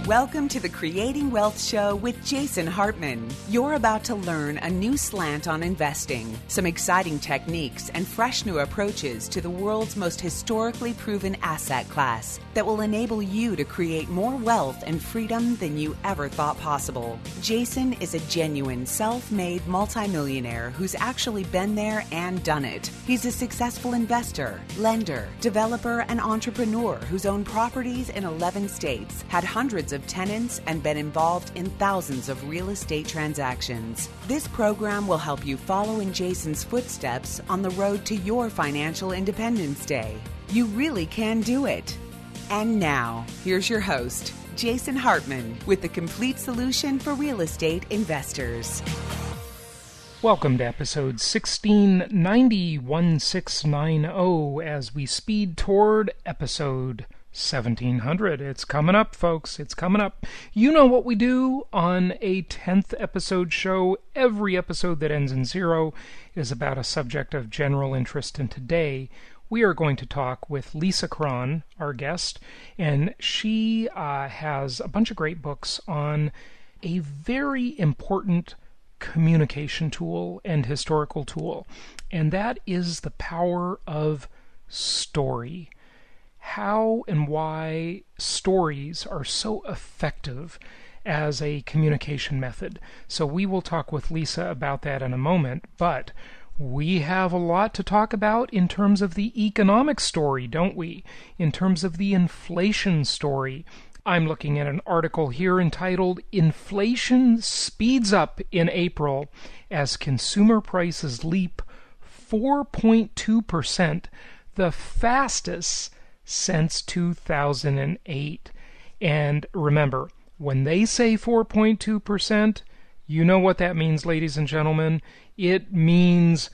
Welcome to the Creating Wealth Show with Jason Hartman. You're about to learn a new slant on investing, some exciting techniques, and fresh new approaches to the world's most historically proven asset class that will enable you to create more wealth and freedom than you ever thought possible. Jason is a genuine self-made multimillionaire who's actually been there and done it. He's a successful investor, lender, developer, and entrepreneur who's owned properties in 11 states, had hundreds of tenants, and been involved in thousands of real estate transactions. This program will help you follow in Jason's footsteps on the road to your financial independence day. You really can do it. And now, here's your host, Jason Hartman, with the complete solution for real estate investors. Welcome to episode 1690 as we speed toward episode 1700. It's coming up, folks. It's coming up. You know what we do on a 10th episode show. Every episode that ends in 0 is about a subject of general interest, and today we are going to talk with Lisa Cron, our guest, and she has a bunch of great books on a very important communication tool and historical tool, and that is the power of story. How and why stories are so effective as a communication method. So we will talk with Lisa about that in a moment, but we have a lot to talk about in terms of the economic story, don't we? In terms of the inflation story. I'm looking at an article here entitled "Inflation Speeds Up in April as Consumer Prices Leap 4.2%, the fastest since 2008. And remember, when they say 4.2%, you know what that means, ladies and gentlemen. It means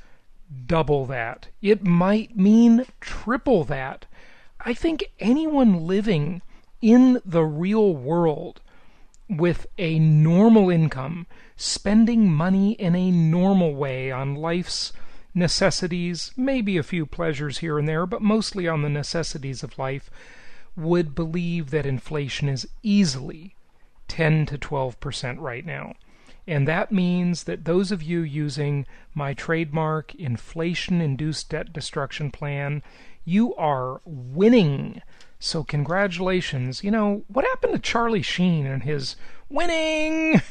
double that. It might mean triple that. I think anyone living in the real world with a normal income, spending money in a normal way on life's necessities, maybe a few pleasures here and there, but mostly on the necessities of life, would believe that inflation is easily 10 to 12% right now. And that means that those of you using my trademark inflation-induced debt destruction plan, you are winning. So congratulations. You know, what happened to Charlie Sheen and his winning?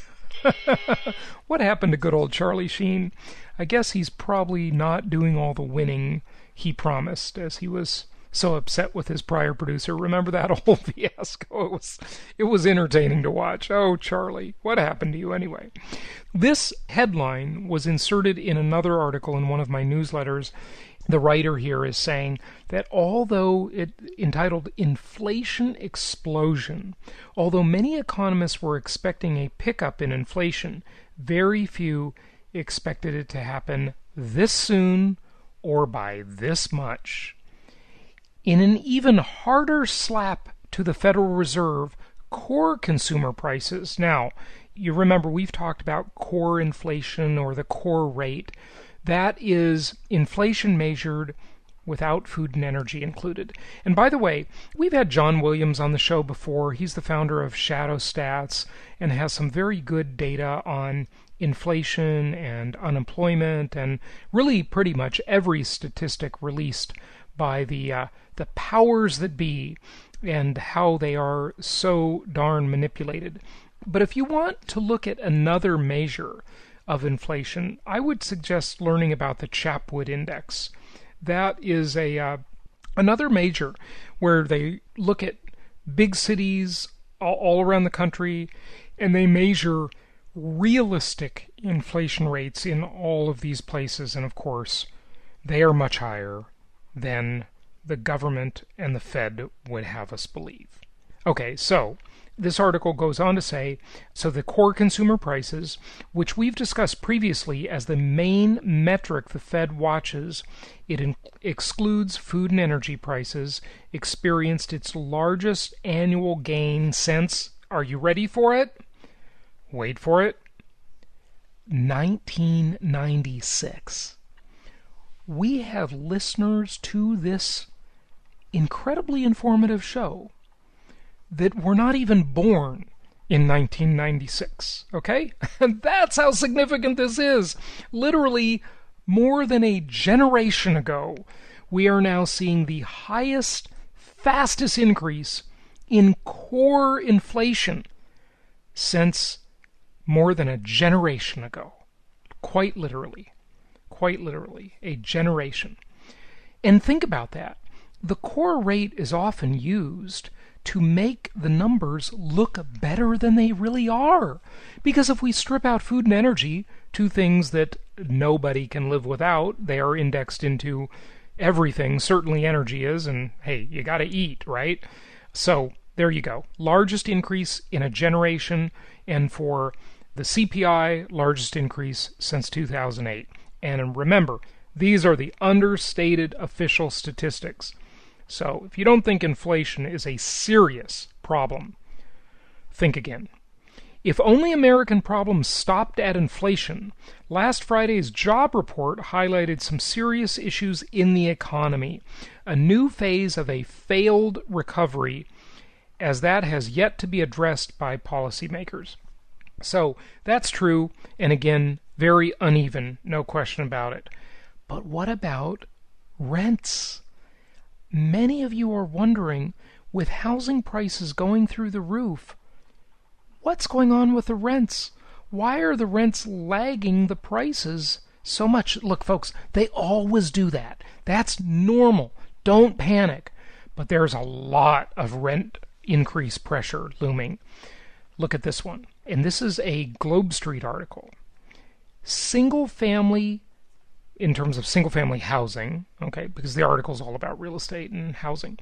What happened to good old Charlie Sheen? I guess he's probably not doing all the winning he promised, as he was so upset with his prior producer. Remember that whole fiasco? It was entertaining to watch. Oh, Charlie, what happened to you anyway? This headline was inserted in another article in one of my newsletters. The writer here is saying that although it entitled "Inflation Explosion," although many economists were expecting a pickup in inflation, very few expected it to happen this soon or by this much. In an even harder slap to the Federal Reserve, core consumer prices. Now, you remember we've talked about core inflation or the core rate. That is inflation measured without food and energy included. And by the way, we've had John Williams on the show before. He's the founder of Shadow Stats and has some very good data on inflation and unemployment and really pretty much every statistic released by the powers that be and how they are so darn manipulated. But if you want to look at another measure of inflation, I would suggest learning about the Chapwood Index. That is another measure where they look at big cities all around the country and they measure realistic inflation rates in all of these places, and of course they are much higher than the government and the Fed would have us believe. Okay, so this article goes on to say, so the core consumer prices, which we've discussed previously as the main metric the Fed watches, it excludes food and energy prices, experienced its largest annual gain since, are you ready for it? Wait for it, 1996. We have listeners to this incredibly informative show that were not even born in 1996, okay? And that's how significant this is. Literally, more than a generation ago, we are now seeing the highest, fastest increase in core inflation since more than a generation ago. Quite literally, a generation. And think about that. The core rate is often used to make the numbers look better than they really are. Because if we strip out food and energy, two things that nobody can live without, they are indexed into everything. Certainly energy is, and hey, you gotta eat, right? So there you go. Largest increase in a generation, and for the CPI, largest increase since 2008. And remember, these are the understated official statistics. So if you don't think inflation is a serious problem, think again. If only American problems stopped at inflation, last Friday's job report highlighted some serious issues in the economy, a new phase of a failed recovery, as that has yet to be addressed by policymakers. So that's true, and again, very uneven, no question about it. But what about rents? Many of you are wondering, with housing prices going through the roof, what's going on with the rents? Why are the rents lagging the prices so much? Look, folks, they always do that. That's normal. Don't panic. But there's a lot of rent increase pressure looming. Look at this one. And this is a Globe Street article. Single family, in terms of single-family housing, okay, because the article is all about real estate and housing.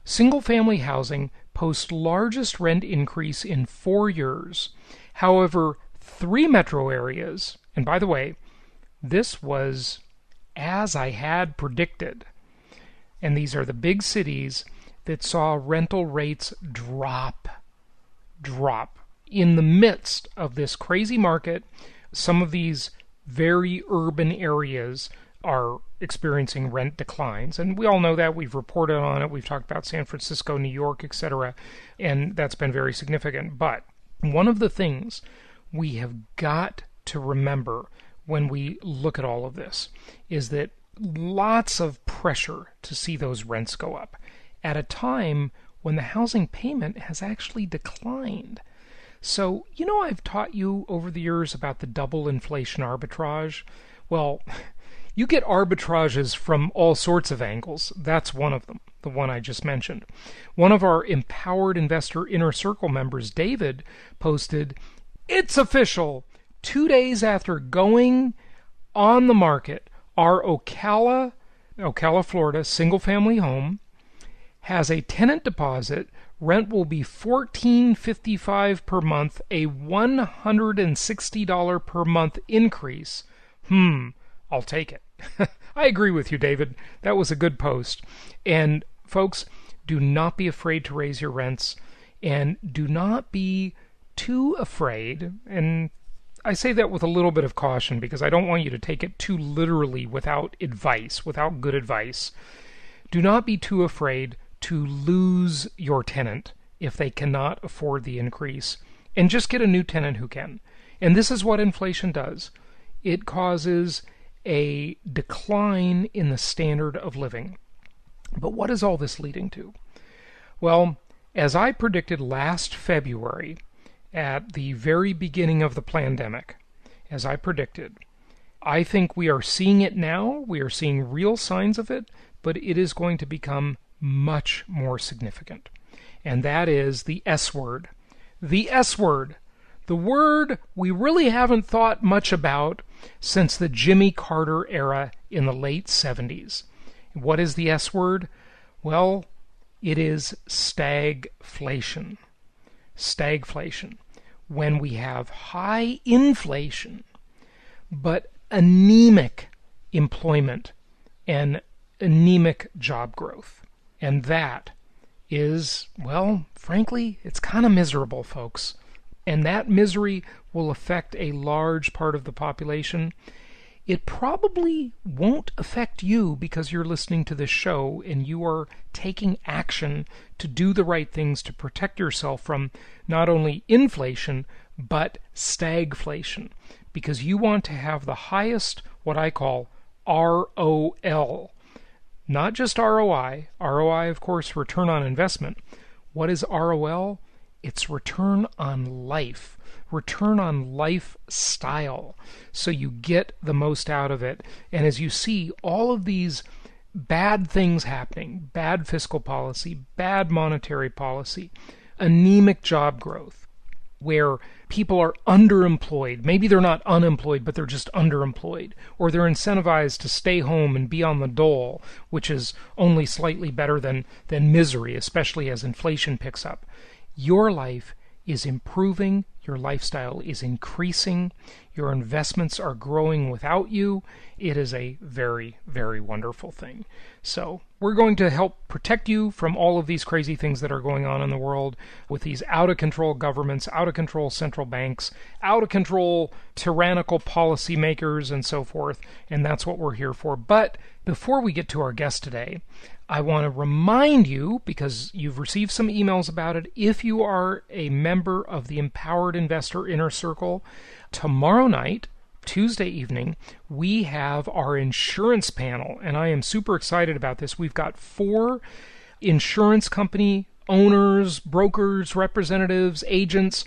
Single-family housing posts largest rent increase in 4 years. However, 3 metro areas, and by the way, this was as I had predicted, and these are the big cities that saw rental rates drop in the midst of this crazy market. Some of these very urban areas are experiencing rent declines, and we all know that. We've reported on it. We've talked about San Francisco, New York, etc., and that's been very significant. But one of the things we have got to remember when we look at all of this is that lots of pressure to see those rents go up at a time when the housing payment has actually declined. So, I've taught you over the years about the double inflation arbitrage. Well, you get arbitrages from all sorts of angles. That's one of them, the one I just mentioned. One of our Empowered Investor Inner Circle members, David, posted, "It's official! 2 days after going on the market, our Ocala, Florida, single-family home has a tenant deposit. Rent will be $14.55 per month, a $160 per month increase. I'll take it." I agree with you, David. That was a good post. And folks, do not be afraid to raise your rents, and do not be too afraid, and I say that with a little bit of caution because I don't want you to take it too literally without advice, without good advice. Do not be too afraid to lose your tenant if they cannot afford the increase, and just get a new tenant who can. And this is what inflation does. It causes a decline in the standard of living. But what is all this leading to? Well, as I predicted last February, at the very beginning of the pandemic, as I predicted, I think we are seeing it now. We are seeing real signs of it, but it is going to become much more significant. And that is the S word. The S word. The word we really haven't thought much about since the Jimmy Carter era in the late 70s. What is the S word? Well, it is stagflation. Stagflation. When we have high inflation, but anemic employment and anemic job growth. And that is, well, frankly, it's kind of miserable, folks. And that misery will affect a large part of the population. it probably won't affect you because you're listening to this show and you are taking action to do the right things to protect yourself from not only inflation, but stagflation. Because you want to have the highest, what I call ROL. Not just ROI. ROI, of course, return on investment. What is ROL? It's return on life. Return on lifestyle. So you get the most out of it. And as you see all of these bad things happening, bad fiscal policy, bad monetary policy, anemic job growth, where people are underemployed. Maybe they're not unemployed, but they're just underemployed. Or they're incentivized to stay home and be on the dole, which is only slightly better than misery, especially as inflation picks up. Your life is improving, your lifestyle is increasing, your investments are growing without you. It is a very, very wonderful thing. So we're going to help protect you from all of these crazy things that are going on in the world with these out-of-control governments, out-of-control central banks, out-of-control tyrannical policymakers, and so forth. And that's what we're here for. But before we get to our guest today, I want to remind you, because you've received some emails about it, if you are a member of the Empowered Investor Inner Circle, tomorrow night, Tuesday evening, we have our insurance panel, and I am super excited about this. We've got 4 insurance company owners, brokers, representatives, agents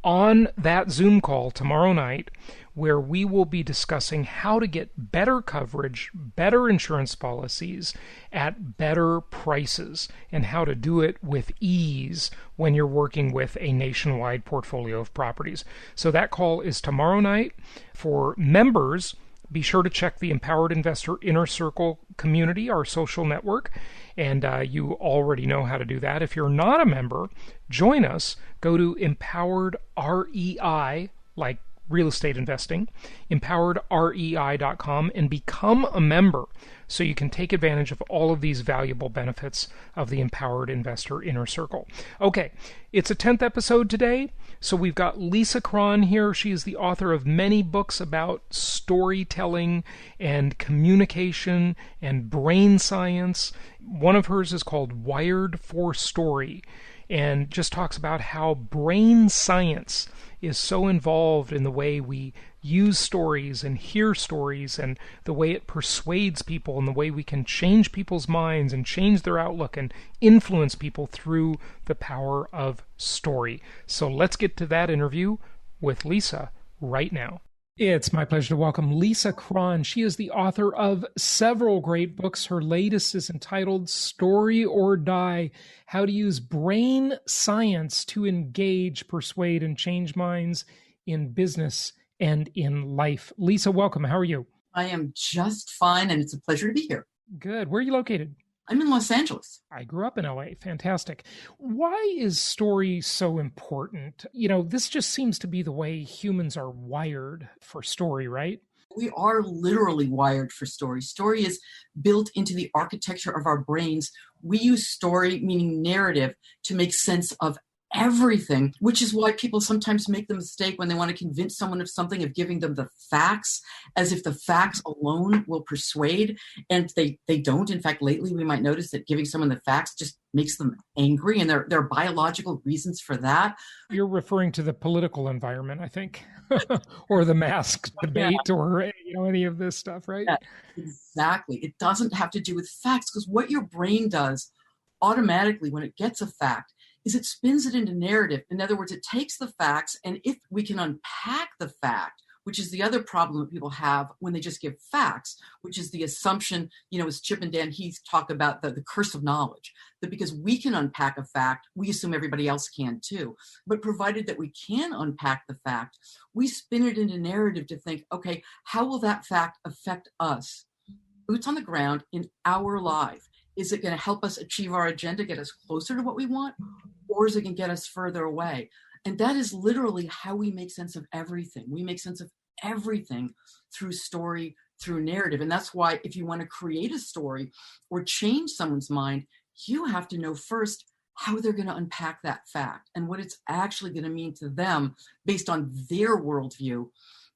on that Zoom call tomorrow night, where we will be discussing how to get better coverage, better insurance policies at better prices, and how to do it with ease when you're working with a nationwide portfolio of properties. So that call is tomorrow night. For members, be sure to check the Empowered Investor Inner Circle community, our social network, and you already know how to do that. If you're not a member, join us. Go to Empowered REI, like real estate investing, empoweredrei.com, and become a member so you can take advantage of all of these valuable benefits of the Empowered Investor Inner Circle. Okay, it's a 10th episode today, so we've got Lisa Cron here. She is the author of many books about storytelling and communication and brain science. One of hers is called Wired for Story, and just talks about how brain science is so involved in the way we use stories and hear stories and the way it persuades people and the way we can change people's minds and change their outlook and influence people through the power of story. So let's get to that interview with Lisa right now. It's my pleasure to welcome Lisa Cron. She is the author of several great books. Her latest is entitled Story or Die: How to Use Brain Science to Engage, Persuade, and Change Minds in Business and in Life. Lisa, welcome. How are you? I am just fine, and it's a pleasure to be here. Good. Where are you located? I'm in Los Angeles. I grew up in LA. Fantastic. Why is story so important? This just seems to be the way humans are wired for story, right? We are literally wired for story. Story is built into the architecture of our brains. We use story, meaning narrative, to make sense of everything, which is why people sometimes make the mistake when they want to convince someone of something of giving them the facts, as if the facts alone will persuade, and they don't. In fact, lately we might notice that giving someone the facts just makes them angry, and there are biological reasons for that. You're referring to the political environment, I think, or the mask debate, or any of this stuff, right? Yeah, exactly. It doesn't have to do with facts, because what your brain does automatically when it gets a fact is it spins it into narrative. In other words, it takes the facts, and if we can unpack the fact, which is the other problem that people have when they just give facts, which is the assumption, as Chip and Dan Heath talk about the curse of knowledge, that because we can unpack a fact, we assume everybody else can too. But provided that we can unpack the fact, we spin it into narrative to think, okay, how will that fact affect us? Boots on the ground in our life. Is it going to help us achieve our agenda, get us closer to what we want, or is it going to get us further away? And that is literally how we make sense of everything. We make sense of everything through story, through narrative. And that's why if you want to create a story or change someone's mind, you have to know first how they're going to unpack that fact and what it's actually going to mean to them based on their worldview.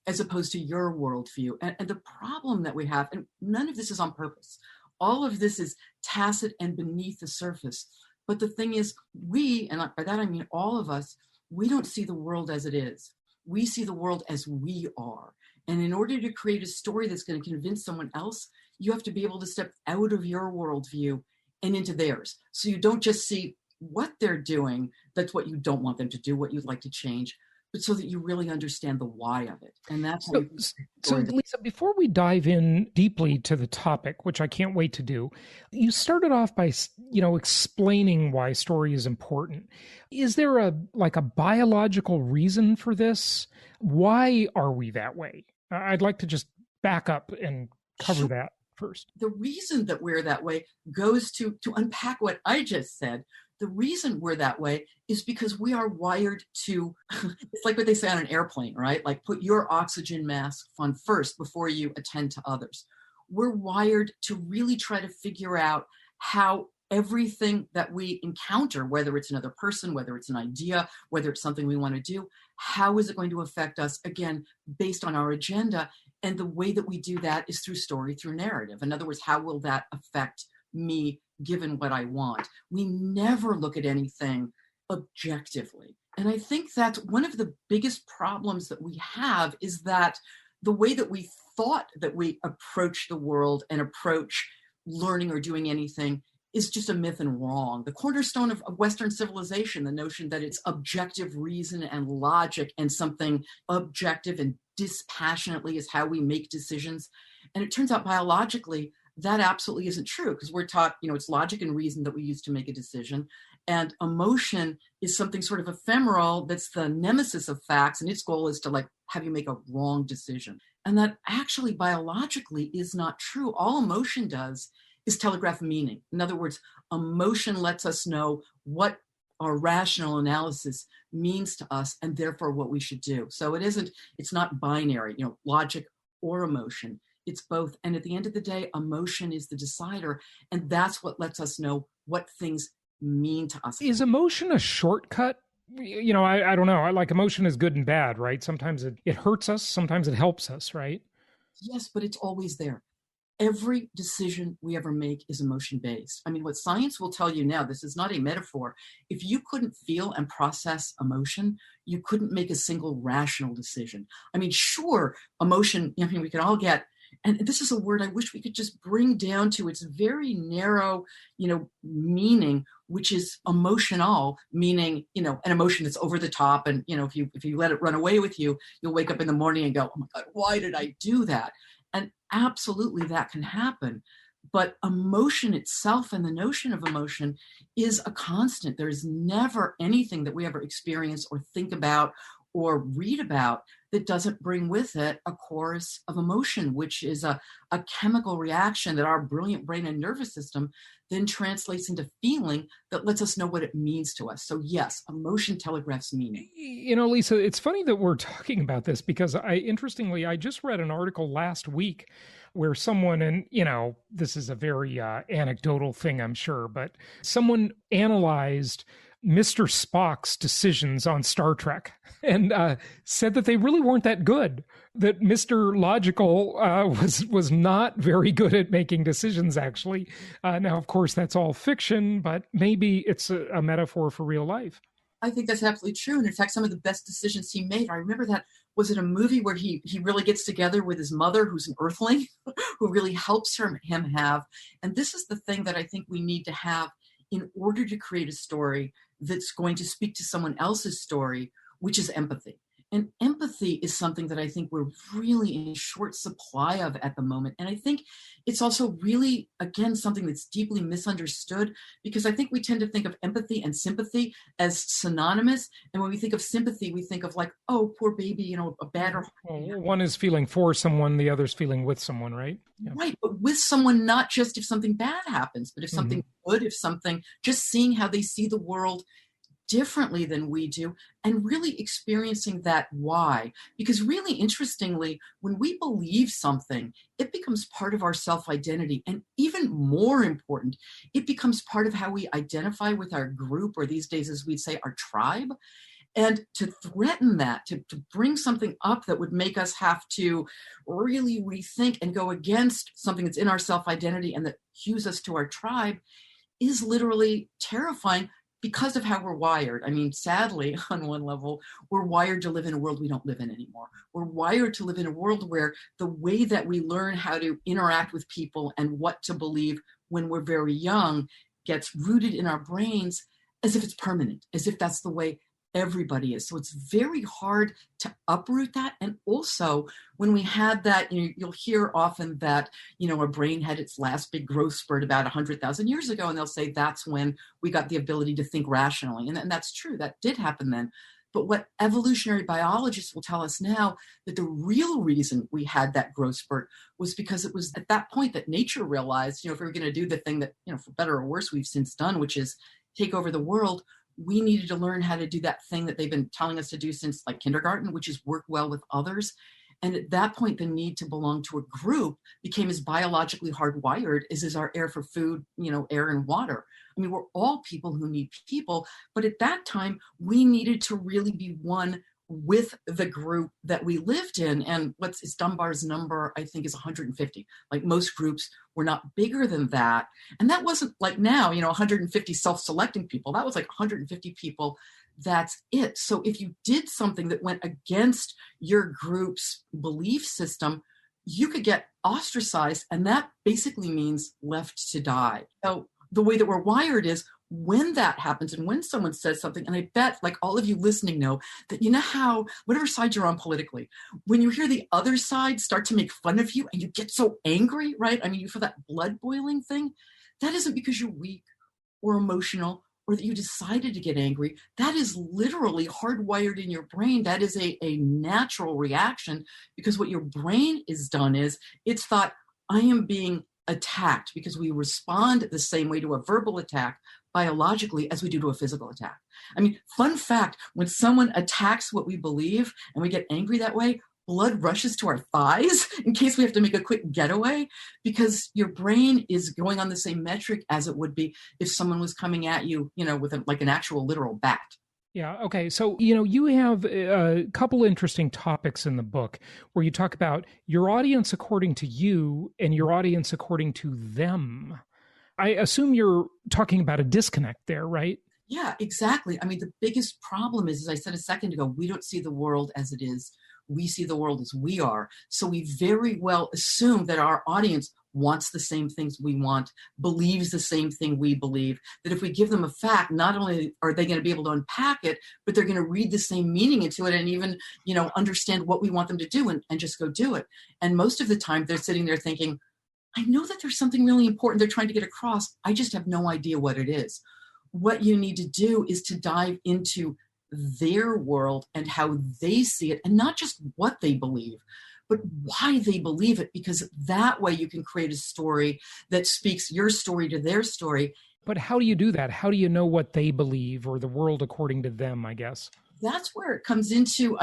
as opposed to your worldview. And the problem that we have, and none of this is on purpose, all of this is tacit and beneath the surface. But the thing is, we, and by that I mean all of us, we don't see the world as it is. We see the world as we are. And in order to create a story that's going to convince someone else, you have to be able to step out of your worldview and into theirs. So you don't just see what they're doing, that's what you don't want them to do, what you'd like to change, but so that you really understand the why of it. And that's so Lisa, before we dive in deeply to the topic, which I can't wait to do, you started off by, explaining why story is important. Is there a biological reason for this? Why are we that way? I'd like to just back up and cover that first. The reason that we're that way goes to unpack what I just said. The reason we're that way is because we are wired to, it's like what they say on an airplane, right? Like put your oxygen mask on first before you attend to others. We're wired to really try to figure out how everything that we encounter, whether it's another person, whether it's an idea, whether it's something we want to do, how is it going to affect us, again, based on our agenda? And the way that we do that is through story, through narrative. In other words, how will that affect me given what I want? We never look at anything objectively. And I think that's one of the biggest problems that we have, is that the way that we thought that we approach the world and approach learning or doing anything is just a myth and wrong. The cornerstone of Western civilization, the notion that it's objective reason and logic and something objective and dispassionately is how we make decisions. And it turns out biologically, that absolutely isn't true, because we're taught, it's logic and reason that we use to make a decision. And emotion is something sort of ephemeral that's the nemesis of facts. And its goal is to have you make a wrong decision. And that actually biologically is not true. All emotion does is telegraph meaning. In other words, emotion lets us know what our rational analysis means to us and therefore what we should do. So it's not binary, logic or emotion. It's both. And at the end of the day, emotion is the decider. And that's what lets us know what things mean to us. Is emotion a shortcut? I don't know. Emotion is good and bad, right? Sometimes it hurts us. Sometimes it helps us, right? Yes, but it's always there. Every decision we ever make is emotion-based. I mean, what science will tell you now, this is not a metaphor. If you couldn't feel and process emotion, you couldn't make a single rational decision. I mean, sure, emotion, we can all get, and this is a word I wish we could just bring down to its very narrow, meaning, which is emotional, meaning, an emotion that's over the top. And, if you let it run away with you, you'll wake up in the morning and go, oh my God, why did I do that? And absolutely that can happen. But emotion itself and the notion of emotion is a constant. There is never anything that we ever experience or think about or read about that doesn't bring with it a chorus of emotion, which is a chemical reaction that our brilliant brain and nervous system then translates into feeling that lets us know what it means to us. So yes, emotion telegraphs meaning. Lisa, it's funny that we're talking about this because interestingly, I just read an article last week where someone, and this is a very anecdotal thing, I'm sure, but someone analyzed Mr. Spock's decisions on Star Trek and said that they really weren't that good, that Mr. Logical was not very good at making decisions, actually. Now, of course, that's all fiction, but maybe it's a metaphor for real life. I think that's absolutely true. And in fact, some of the best decisions he made, I remember that, was it a movie where he really gets together with his mother, who's an earthling, who really helps him have. And this is the thing that I think we need to have in order to create a story that's going to speak to someone else's story, which is empathy. And empathy is something that I think we're really in short supply of at the moment. And I think it's also really, again, something that's deeply misunderstood, because I think we tend to think of empathy and sympathy as synonymous. And when we think of sympathy, we think of oh, poor baby, a bad or... Well, one is feeling for someone, the other's feeling with someone, right? Yeah. Right, but with someone, not just if something bad happens, but if something good, if something, just seeing how they see the world differently than we do, and really experiencing that why. Because really interestingly, when we believe something, it becomes part of our self-identity. And even more important, it becomes part of how we identify with our group, or these days, as we'd say, our tribe. And to threaten that, to bring something up that would make us have to really rethink and go against something that's in our self-identity and that cues us to our tribe is literally terrifying because of how we're wired. I mean, sadly, on one level, we're wired to live in a world we don't live in anymore. We're wired to live in a world where the way that we learn how to interact with people and what to believe when we're very young gets rooted in our brains as if it's permanent, as if that's the way everybody is. So it's very hard to uproot that. And also, when we had that, you'll hear often that, our brain had its last big growth spurt about 100,000 years ago, and they'll say that's when we got the ability to think rationally. And that's true. That did happen then. But what evolutionary biologists will tell us now, that the real reason we had that growth spurt was because it was at that point that nature realized, if we were going to do the thing that, for better or worse, we've since done, which is take over the world, we needed to learn how to do that thing that they've been telling us to do since like kindergarten, which is work well with others. And at that point, the need to belong to a group became as biologically hardwired as is our air for food, air and water. I mean, we're all people who need people, but at that time, we needed to really be one with the group that we lived in. And is Dunbar's number, I think, is 150. Like most groups were not bigger than that. And that wasn't like now, 150 self-selecting people. That was like 150 people. That's it. So if you did something that went against your group's belief system, you could get ostracized. And that basically means left to die. So the way that we're wired is when that happens and when someone says something, and I bet like all of you listening know that how, whatever side you're on politically, when you hear the other side start to make fun of you and you get so angry, right? I mean, you feel that blood boiling thing. That isn't because you're weak or emotional or that you decided to get angry. That is literally hardwired in your brain. That is a natural reaction because what your brain is done is it's thought, I am being attacked, because we respond the same way to a verbal attack biologically as we do to a physical attack. I mean, fun fact, when someone attacks what we believe and we get angry that way, blood rushes to our thighs in case we have to make a quick getaway, because your brain is going on the same metric as it would be if someone was coming at you, with like an actual literal bat. Yeah. Okay. So, you have a couple interesting topics in the book where you talk about your audience according to you and your audience according to them. I assume you're talking about a disconnect there, right? Yeah, exactly. I mean, the biggest problem is, as I said a second ago, we don't see the world as it is. We see the world as we are. So we very well assume that our audience wants the same things we want, believes the same thing we believe, that if we give them a fact, not only are they going to be able to unpack it, but they're going to read the same meaning into it and even, understand what we want them to do and just go do it. And most of the time they're sitting there thinking, I know that there's something really important they're trying to get across. I just have no idea what it is. What you need to do is to dive into their world and how they see it, and not just what they believe, but why they believe it, because that way you can create a story that speaks your story to their story. But how do you do that? How do you know what they believe, or the world according to them, I guess? That's where it comes into,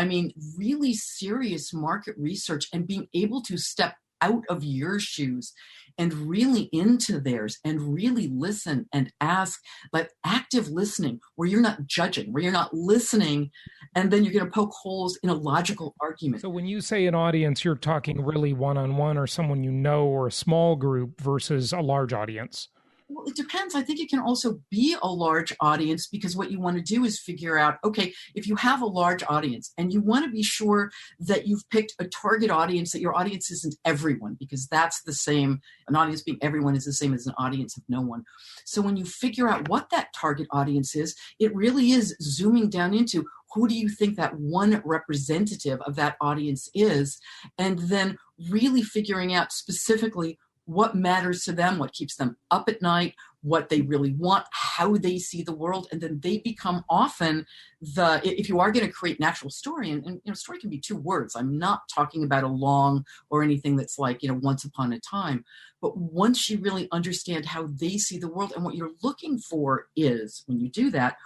really serious market research and being able to step out of your shoes and really into theirs and really listen and ask, like active listening, where you're not judging, where you're not listening, and then you're going to poke holes in a logical argument. So when you say an audience, you're talking really one-on-one or someone or a small group versus a large audience? Well, it depends. I think it can also be a large audience, because what you want to do is figure out, okay, if you have a large audience and you want to be sure that you've picked a target audience, that your audience isn't everyone, because that's the same. An audience being everyone is the same as an audience of no one. So when you figure out what that target audience is, it really is zooming down into who do you think that one representative of that audience is, and then really figuring out specifically what matters to them, what keeps them up at night, what they really want, how they see the world. And then they become often if you are going to create an actual story, and story can be 2 words. I'm not talking about a long or anything that's like, once upon a time. But once you really understand how they see the world, and what you're looking for is, when you do that,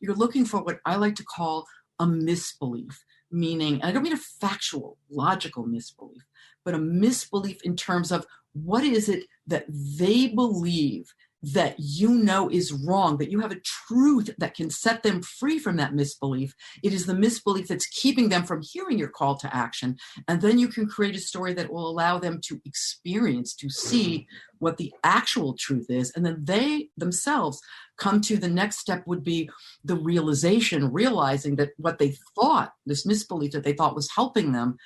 you're looking for what I like to call a misbelief. Meaning, and I don't mean a factual, logical misbelief, but a misbelief in terms of what is it that they believe that you know is wrong, that you have a truth that can set them free from that misbelief. It is the misbelief that's keeping them from hearing your call to action. And then you can create a story that will allow them to experience, to see what the actual truth is. And then they themselves come to the next step would be the realizing that what they thought, this misbelief that they thought was helping them,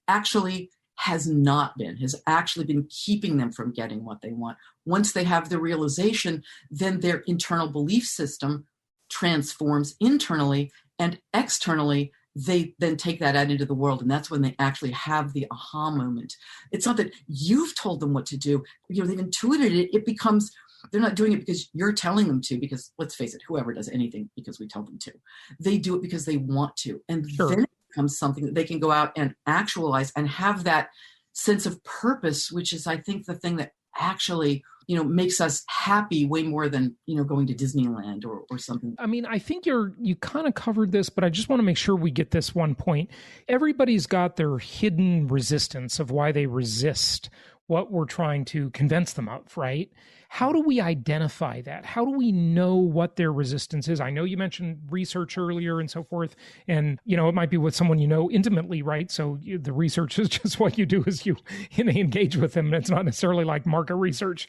actually has actually been keeping them from getting what they want. Once they have the realization, then their internal belief system transforms internally, and externally, they then take that out into the world. And that's when they actually have the aha moment. It's not that you've told them what to do. They've intuited it. It becomes, they're not doing it because you're telling them to, because let's face it, whoever does anything because we tell them to, they do it because they want to. And then becomes something that they can go out and actualize and have that sense of purpose, which is, I think, the thing that actually, makes us happy way more than, going to Disneyland or something. I mean, I think you kind of covered this, but I just want to make sure we get this one point. Everybody's got their hidden resistance of why they resist what we're trying to convince them of, right? How do we identify that? How do we know what their resistance is? I know you mentioned research earlier and so forth, and it might be with someone you know intimately, right? So the research is just what you do is you engage with them, and it's not necessarily like market research.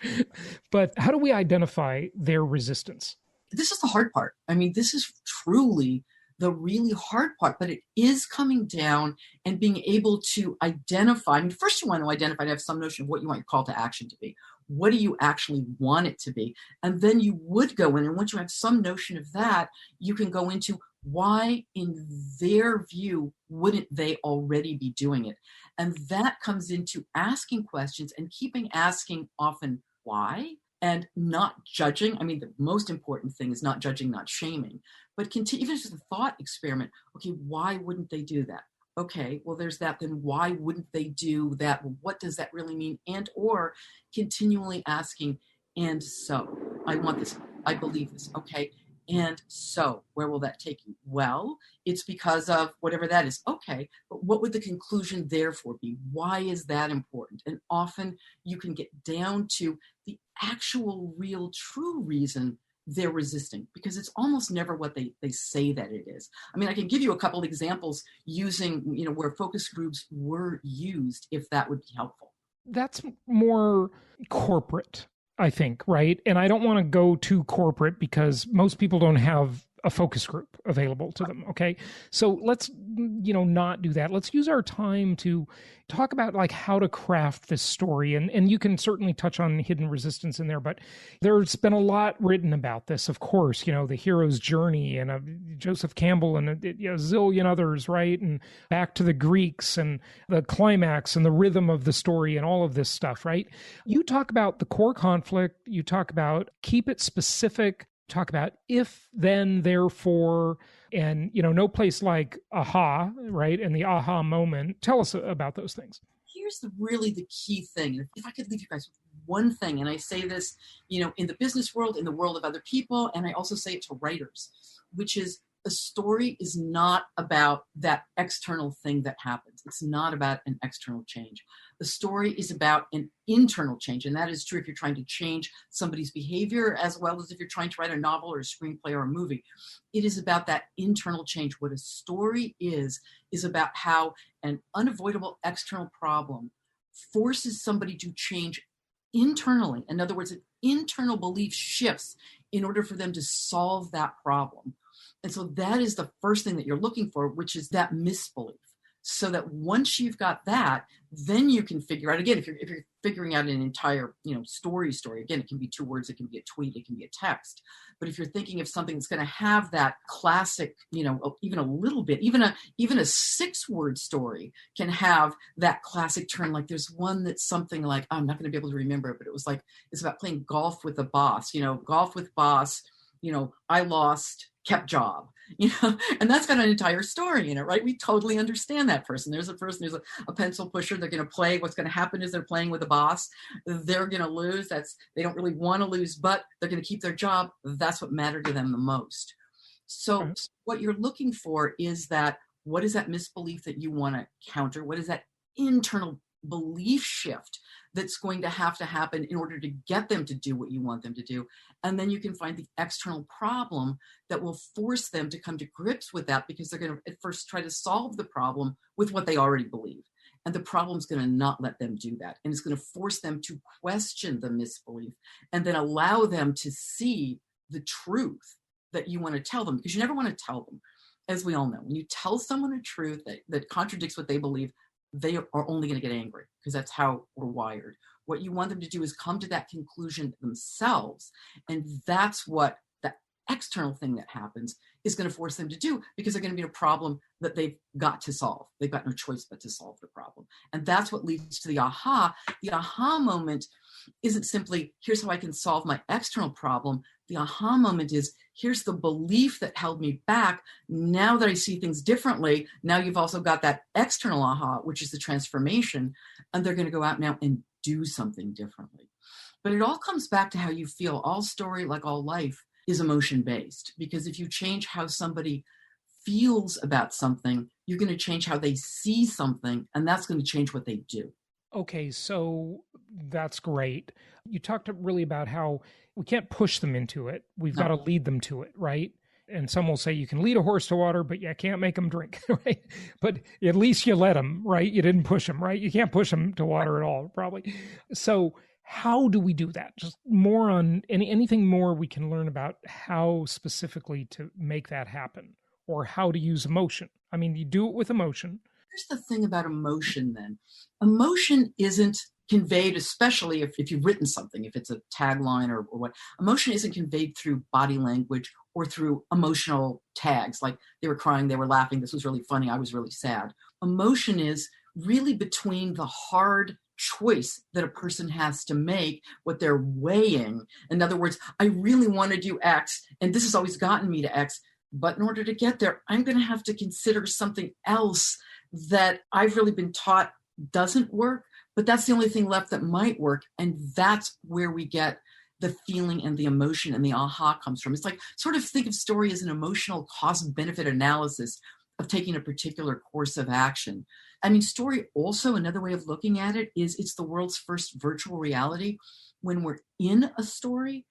But how do we identify their resistance? This is the hard part. I mean, this is truly the really hard part, but it is coming down and being able to identify. I mean, first you want to identify, to have some notion of what you want your call to action to be. What do you actually want it to be? And then you would go in, and once you have some notion of that, you can go into why, in their view, wouldn't they already be doing it? And that comes into asking questions and keeping asking often why, and not judging. I mean, the most important thing is not judging, not shaming, but continue, even just a thought experiment. Okay, why wouldn't they do that? Okay, well, there's that. Then why wouldn't they do that? Well, what does that really mean? And or continually asking, and so I want this, I believe this. Okay, and so where will that take you? Well, it's because of whatever that is. Okay, but what would the conclusion therefore be? Why is that important? And often you can get down to the actual, real, true reason they're resisting, because it's almost never what they say that it is. I mean, I can give you a couple of examples using, where focus groups were used, if that would be helpful. That's more corporate, I think, right? And I don't want to go too corporate because most people don't have a focus group available to them. Okay. So let's, not do that. Let's use our time to talk about like how to craft this story. And you can certainly touch on hidden resistance in there, but there's been a lot written about this, of course, the hero's journey and Joseph Campbell and a zillion others, right? And back to the Greeks and the climax and the rhythm of the story and all of this stuff, right? You talk about the core conflict. You talk about keep it specific. Talk about if, then, therefore, and, no place like aha, right? And the aha moment. Tell us about those things. Here's really the key thing. If I could leave you guys with one thing, and I say this, in the business world, in the world of other people, and I also say it to writers, which is a story is not about that external thing that happens. It's not about an external change. The story is about an internal change. And that is true if you're trying to change somebody's behavior, as well as if you're trying to write a novel or a screenplay or a movie. It is about that internal change. What a story is about how an unavoidable external problem forces somebody to change internally. In other words, an internal belief shifts in order for them to solve that problem. And so that is the first thing that you're looking for, which is that misbelief. So that once you've got that, then you can figure out, again, if you're figuring out an entire, story, again, it can be 2 words, it can be a tweet, it can be a text. But if you're thinking of something that's going to have that classic, even a little bit, even a 6-word story can have that classic turn. Like there's one that's something like, I'm not going to be able to remember it, but it was like, it's about playing golf with a boss, golf with boss, I lost, kept job, and that's got an entire story in it, right? We totally understand that person. There's a pencil pusher. They're going to play. What's going to happen is they're playing with a boss. They're going to lose. They don't really want to lose, but they're going to keep their job. That's what mattered to them the most. So what you're looking for is that, what is that misbelief that you want to counter? What is that internal belief shift that's going to happen in order to get them to do what you want them to do. And then you can find the external problem that will force them to come to grips with that, because they're going to at first try to solve the problem with what they already believe. And the problem's going to not let them do that. And it's going to force them to question the misbelief and then allow them to see the truth that you want to tell them, because you never want to tell them. As we all know, when you tell someone a truth that contradicts what they believe, they are only going to get angry, because that's how we're wired. What you want them to do is come to that conclusion themselves. And that's what the external thing that happens is going to force them to do, because they're going to be a problem that they've got to solve. They've got no choice but to solve the problem. And that's what leads to the aha. The aha moment isn't simply, here's how I can solve my external problem. The aha moment is, here's the belief that held me back. Now that I see things differently, now you've also got that external aha, which is the transformation. And they're going to go out now and do something differently. But it all comes back to how you feel. All story, like all life, is emotion-based. Because if you change how somebody feels about something, you're going to change how they see something, and that's going to change what they do. Okay, so that's great. You talked really about how we can't push them into it. We've got to lead them to it, right? And some will say you can lead a horse to water, but you can't make them drink, right? But at least you let them, right? You didn't push them, right? You can't push them to water at all, probably. So how do we do that? Just more on anything more we can learn about how specifically to make that happen, or how to use emotion. I mean, you do it with emotion. Here's the thing about emotion then. Emotion isn't conveyed, especially if you've written something, if it's a tagline or what. Emotion isn't conveyed through body language or through emotional tags, like they were crying, they were laughing, this was really funny, I was really sad. Emotion is really between the hard choice that a person has to make, what they're weighing. In other words, I really want to do X, and this has always gotten me to X, but in order to get there, I'm going to have to consider something else that I've really been taught doesn't work, but that's the only thing left that might work. And that's where we get the feeling and the emotion and the aha comes from. It's like, sort of think of story as an emotional cost-benefit analysis of taking a particular course of action. I mean, story also, another way of looking at it is it's the world's first virtual reality. When we're in a story,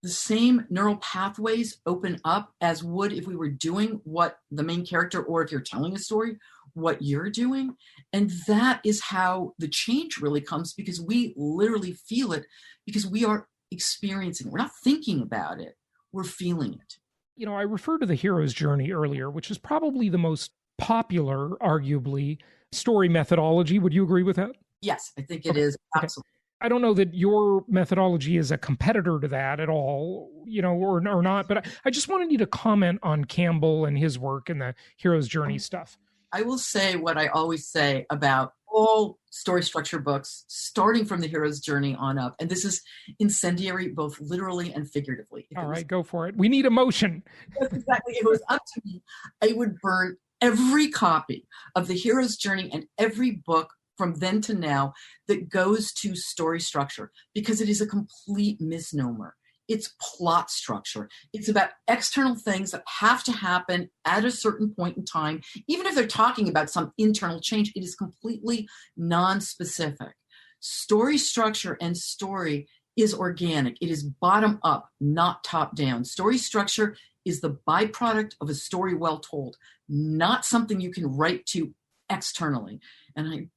the same neural pathways open up as would if we were doing what the main character, or if you're telling a story, what you're doing. And that is how the change really comes, because we literally feel it, because we are experiencing it. We're not thinking about it, we're feeling it. You know, I referred to the hero's journey earlier, which is probably the most popular, arguably, story methodology. Would you agree with that? Yes, I think it is. Absolutely. Okay. I don't know that your methodology is a competitor to that at all, you know, or not, but I just wanted you to comment on Campbell and his work and the hero's journey stuff. I will say what I always say about all story structure books, starting from the hero's journey on up. And this is incendiary, both literally and figuratively. All right, go for it. We need emotion. Exactly. If it was up to me, I would burn every copy of the hero's journey and every book from then to now that goes to story structure, because it is a complete misnomer. It's plot structure. It's about external things that have to happen at a certain point in time. Even if they're talking about some internal change, it is completely non-specific. Story structure and story is organic. It is bottom up, not top down. Story structure is the byproduct of a story well told, not something you can write to externally. And I'm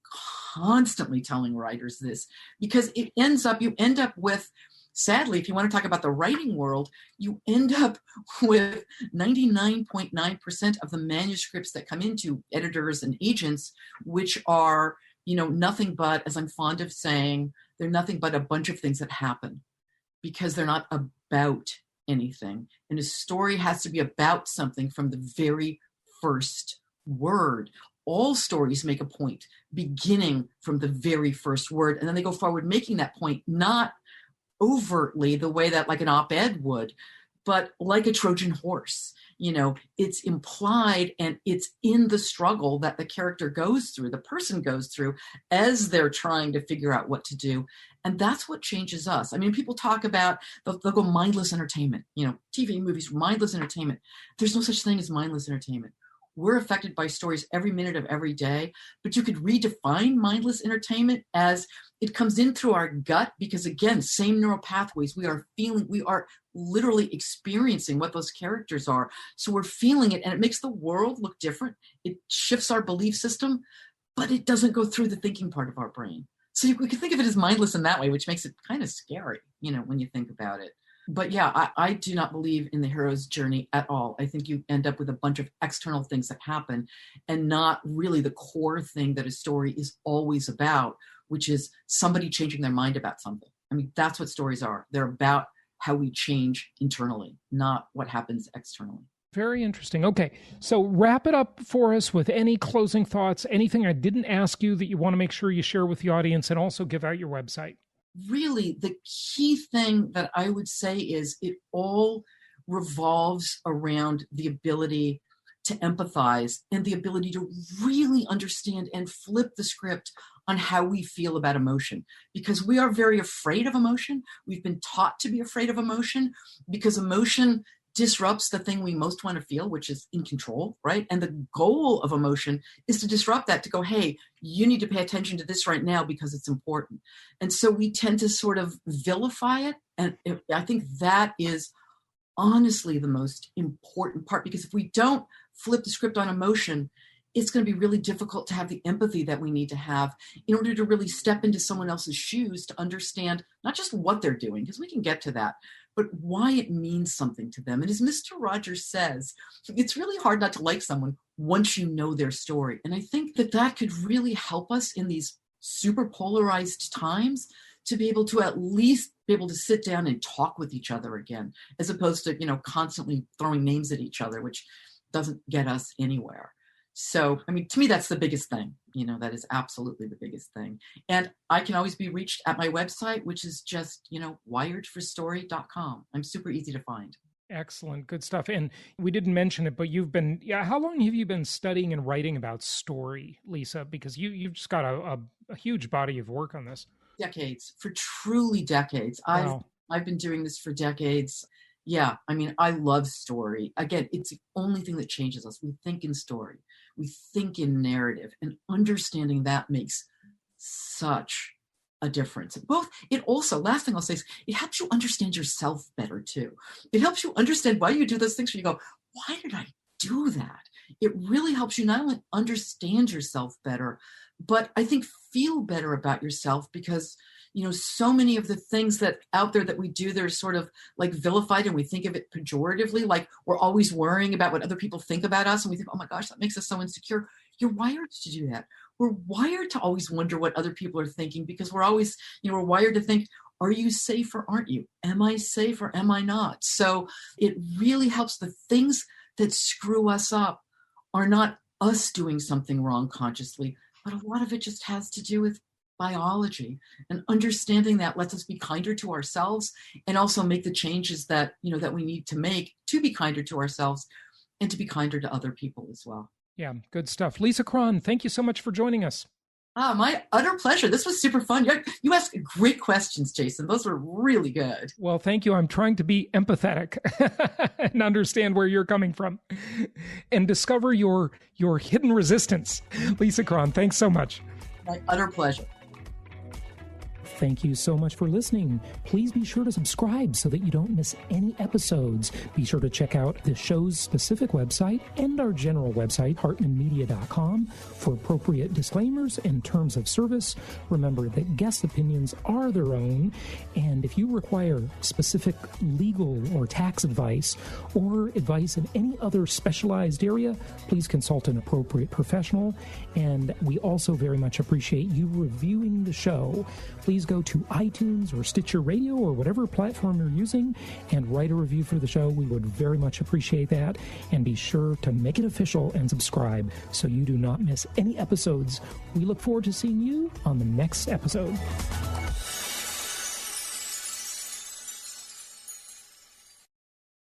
constantly telling writers this, because you end up with, sadly, if you want to talk about the writing world, you end up with 99.9% of the manuscripts that come into editors and agents, which are, nothing but, as I'm fond of saying, they're nothing but a bunch of things that happen, because they're not about anything. And a story has to be about something from the very first word. All stories make a point beginning from the very first word, and then they go forward making that point, not overtly the way that like an op-ed would, but like a Trojan horse. It's implied, and it's in the struggle that the character goes through, the person goes through as they're trying to figure out what to do. And that's what changes us. I mean, people talk about, they'll go mindless entertainment, TV, movies, mindless entertainment. There's no such thing as mindless entertainment. we're affected by stories every minute of every day, but you could redefine mindless entertainment as it comes in through our gut because, again, same neural pathways. We are literally experiencing what those characters are. So we're feeling it, and it makes the world look different. It shifts our belief system, but it doesn't go through the thinking part of our brain. So we can think of it as mindless in that way, which makes it kind of scary, when you think about it. But yeah, I do not believe in the hero's journey at all. I think you end up with a bunch of external things that happen and not really the core thing that a story is always about, which is somebody changing their mind about something. I mean, that's what stories are. They're about how we change internally, not what happens externally. Very interesting. Okay, so wrap it up for us with any closing thoughts, anything I didn't ask you that you want to make sure you share with the audience, and also give out your website. Really, the key thing that I would say is it all revolves around the ability to empathize and the ability to really understand and flip the script on how we feel about emotion. Because we are very afraid of emotion. We've been taught to be afraid of emotion because emotion disrupts the thing we most want to feel, which is in control, right? And the goal of emotion is to disrupt that, to go, hey, you need to pay attention to this right now because it's important. And so we tend to sort of vilify it. And I think that is honestly the most important part, because if we don't flip the script on emotion, it's going to be really difficult to have the empathy that we need to have in order to really step into someone else's shoes to understand not just what they're doing, because we can get to that, but why it means something to them. And as Mr. Rogers says, it's really hard not to like someone once you know their story. And I think that that could really help us in these super polarized times to be able to at least be able to sit down and talk with each other again, as opposed to, constantly throwing names at each other, which doesn't get us anywhere. So, I mean, to me, that's the biggest thing. That is absolutely the biggest thing. And I can always be reached at my website, which is just, wiredforstory.com. I'm super easy to find. Excellent. Good stuff. And we didn't mention it, but how long have you been studying and writing about story, Lisa? Because you've just got a huge body of work on this. Decades, for truly decades. Wow. I've been doing this for decades. Yeah, I mean, I love story. Again, it's the only thing that changes us. We think in story. We think in narrative. And understanding that makes such a difference. Last thing I'll say is, it helps you understand yourself better too. It helps you understand why you do those things where you go, why did I do that? It really helps you not only understand yourself better, but I think feel better about yourself, because so many of the things that out there that we do, they're sort of like vilified, and we think of it pejoratively, like we're always worrying about what other people think about us. And we think, oh my gosh, that makes us so insecure. You're wired to do that. We're wired to always wonder what other people are thinking, because we're always, we're wired to think, are you safe or aren't you? Am I safe or am I not? So it really helps. The things that screw us up are not us doing something wrong consciously, but a lot of it just has to do with biology, and understanding that lets us be kinder to ourselves and also make the changes that that we need to make to be kinder to ourselves and to be kinder to other people as well. Yeah, good stuff. Lisa Cron, thank you so much for joining us. My utter pleasure. This was super fun. You asked great questions, Jason. Those were really good. Well, thank you. I'm trying to be empathetic and understand where you're coming from and discover your hidden resistance. Lisa Cron, thanks so much. My utter pleasure. Thank you so much for listening. Please be sure to subscribe so that you don't miss any episodes. Be sure to check out the show's specific website and our general website, hartmanmedia.com, for appropriate disclaimers and terms of service. Remember that guest opinions are their own, and if you require specific legal or tax advice or advice in any other specialized area, please consult an appropriate professional. And we also very much appreciate you reviewing the show. Please go to iTunes or Stitcher Radio or whatever platform you're using and write a review for the show. We would very much appreciate that. And be sure to make it official and subscribe so you do not miss any episodes. We look forward to seeing you on the next episode.